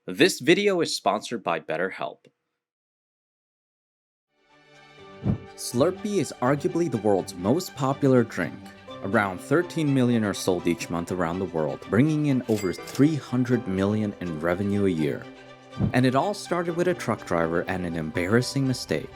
This video is sponsored by BetterHelp. Slurpee is arguably the world's most popular drink. Around 13 million are sold each month around the world, bringing in over 300 million in revenue a year. And it all started with a truck driver and an embarrassing mistake.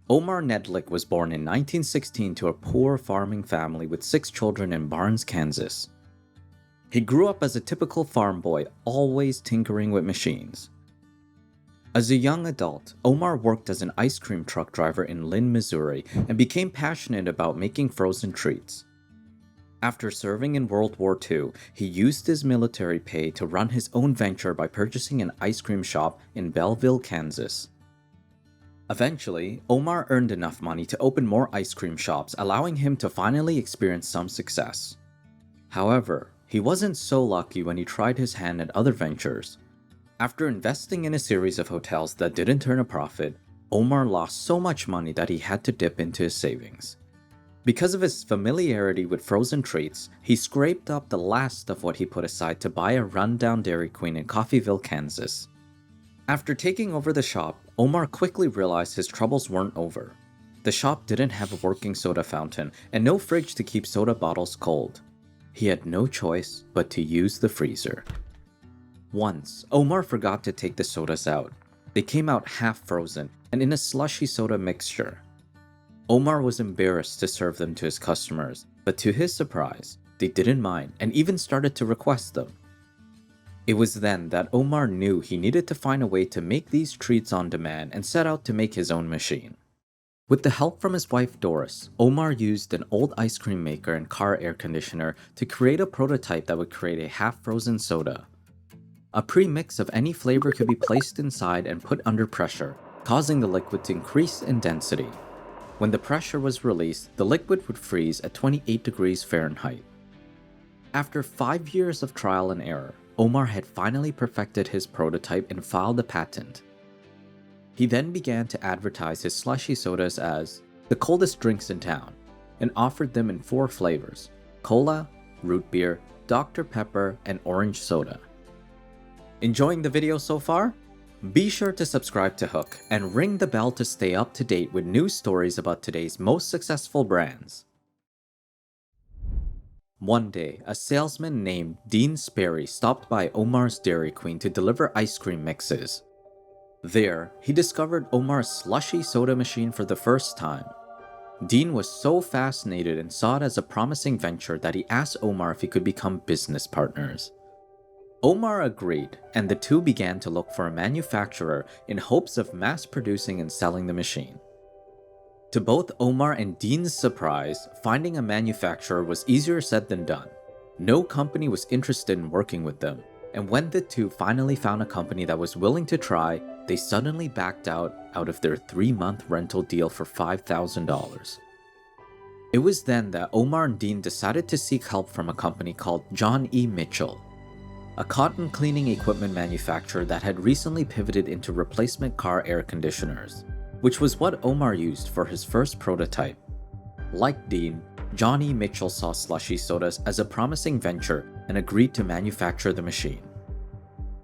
Omar Nedlick was born in 1916 to a poor farming family with 6 children in Barnes, Kansas. He grew up as a typical farm boy, always tinkering with machines. As a young adult, Omar worked as an ice cream truck driver in Lynn, Missouri, and became passionate about making frozen treats. After serving in World War II, he used his military pay to run his own venture by purchasing an ice cream shop in Belleville, Kansas. Eventually, Omar earned enough money to open more ice cream shops, allowing him to finally experience some success. However, he wasn't so lucky when he tried his hand at other ventures. After investing in a series of hotels that didn't turn a profit, Omar lost so much money that he had to dip into his savings. Because of his familiarity with frozen treats, he scraped up the last of what he put aside to buy a rundown Dairy Queen in Coffeyville, Kansas. After taking over the shop, Omar quickly realized his troubles weren't over. The shop didn't have a working soda fountain and no fridge to keep soda bottles cold. He had no choice but to use the freezer. Once, Omar forgot to take the sodas out. They came out half frozen and in a slushy soda mixture. Omar was embarrassed to serve them to his customers, but to his surprise, they didn't mind and even started to request them. It was then that Omar knew he needed to find a way to make these treats on demand and set out to make his own machine. With the help from his wife Doris, Omar used an old ice cream maker and car air conditioner to create a prototype that would create a half-frozen soda. A pre-mix of any flavor could be placed inside and put under pressure, causing the liquid to increase in density. When the pressure was released, the liquid would freeze at 28 degrees Fahrenheit. After 5 years of trial and error, Omar had finally perfected his prototype and filed a patent. He then began to advertise his slushy sodas as the coldest drinks in town and offered them in 4 flavors: cola, root beer, Dr. Pepper, and orange soda. Enjoying the video so far? Be sure to subscribe to Hook and ring the bell to stay up to date with news stories about today's most successful brands. One day, a salesman named Dean Sperry stopped by Omar's Dairy Queen to deliver ice cream mixes. There, he discovered Omar's slushy soda machine for the first time. Dean was so fascinated and saw it as a promising venture that he asked Omar if he could become business partners. Omar agreed, and the two began to look for a manufacturer in hopes of mass producing and selling the machine. To both Omar and Dean's surprise, finding a manufacturer was easier said than done. No company was interested in working with them, and when the two finally found a company that was willing to try, they suddenly backed out of their 3-month rental deal for $5,000. It was then that Omar and Dean decided to seek help from a company called John E. Mitchell, a cotton cleaning equipment manufacturer that had recently pivoted into replacement car air conditioners, which was what Omar used for his first prototype. Like Dean, John E. Mitchell saw slushy sodas as a promising venture and agreed to manufacture the machine.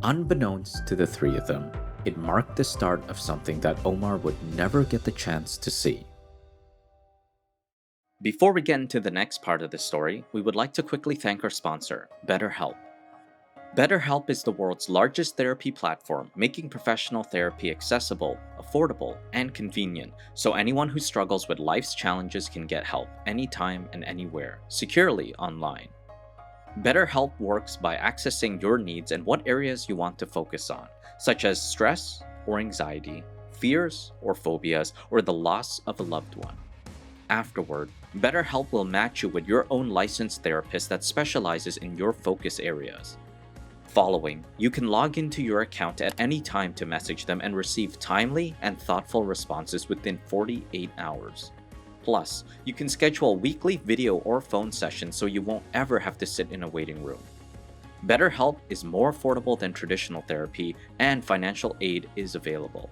Unbeknownst to the 3 of them, it marked the start of something that Omar would never get the chance to see. Before we get into the next part of the story, we would like to quickly thank our sponsor, BetterHelp. BetterHelp is the world's largest therapy platform, making professional therapy accessible, affordable, and convenient, so anyone who struggles with life's challenges can get help anytime and anywhere, securely online. BetterHelp works by accessing your needs and what areas you want to focus on, such as stress or anxiety, fears or phobias, or the loss of a loved one. Afterward, BetterHelp will match you with your own licensed therapist that specializes in your focus areas. Following, you can log into your account at any time to message them and receive timely and thoughtful responses within 48 hours. Plus, you can schedule weekly video or phone sessions so you won't ever have to sit in a waiting room. BetterHelp is more affordable than traditional therapy, and financial aid is available.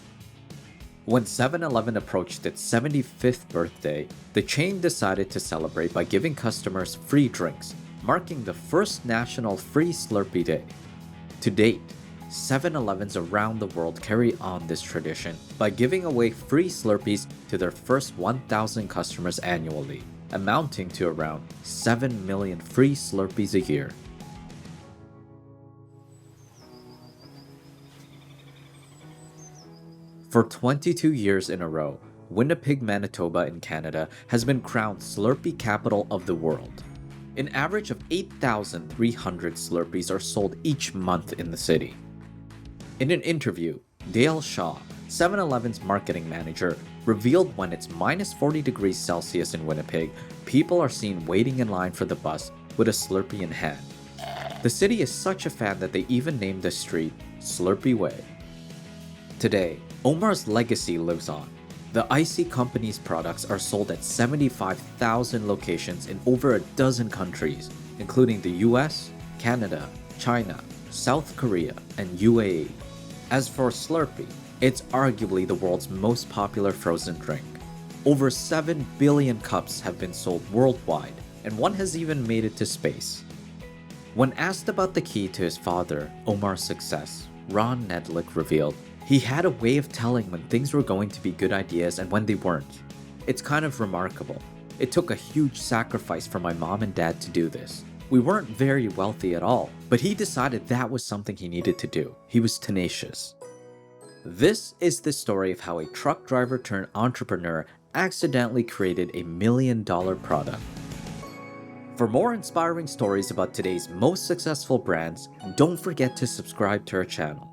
When 7-Eleven approached its 75th birthday, the chain decided to celebrate by giving customers free drinks, marking the first national free Slurpee Day. To date, 7-Elevens around the world carry on this tradition by giving away free Slurpees to their first 1,000 customers annually, amounting to around 7 million free Slurpees a year. For 22 years in a row, Winnipeg, Manitoba in Canada has been crowned Slurpee Capital of the world. An average of 8,300 Slurpees are sold each month in the city. In an interview, Dale Shaw, 7-Eleven's marketing manager, revealed when it's minus 40 degrees Celsius in Winnipeg, people are seen waiting in line for the bus with a Slurpee in hand. The city is such a fan that they even named the street Slurpee Way. Today, Omar's legacy lives on. The IC company's products are sold at 75,000 locations in over a dozen countries, including the US, Canada, China, South Korea, and UAE. As for Slurpee, it's arguably the world's most popular frozen drink. Over 7 billion cups have been sold worldwide, and one has even made it to space. When asked about the key to his father, Omar's success, Ron Nedlick revealed, he had a way of telling when things were going to be good ideas and when they weren't. It's kind of remarkable. It took a huge sacrifice for my mom and dad to do this. We weren't very wealthy at all, but he decided that was something he needed to do. He was tenacious. This is the story of how a truck driver turned entrepreneur accidentally created a $1 million product. For more inspiring stories about today's most successful brands, don't forget to subscribe to our channel.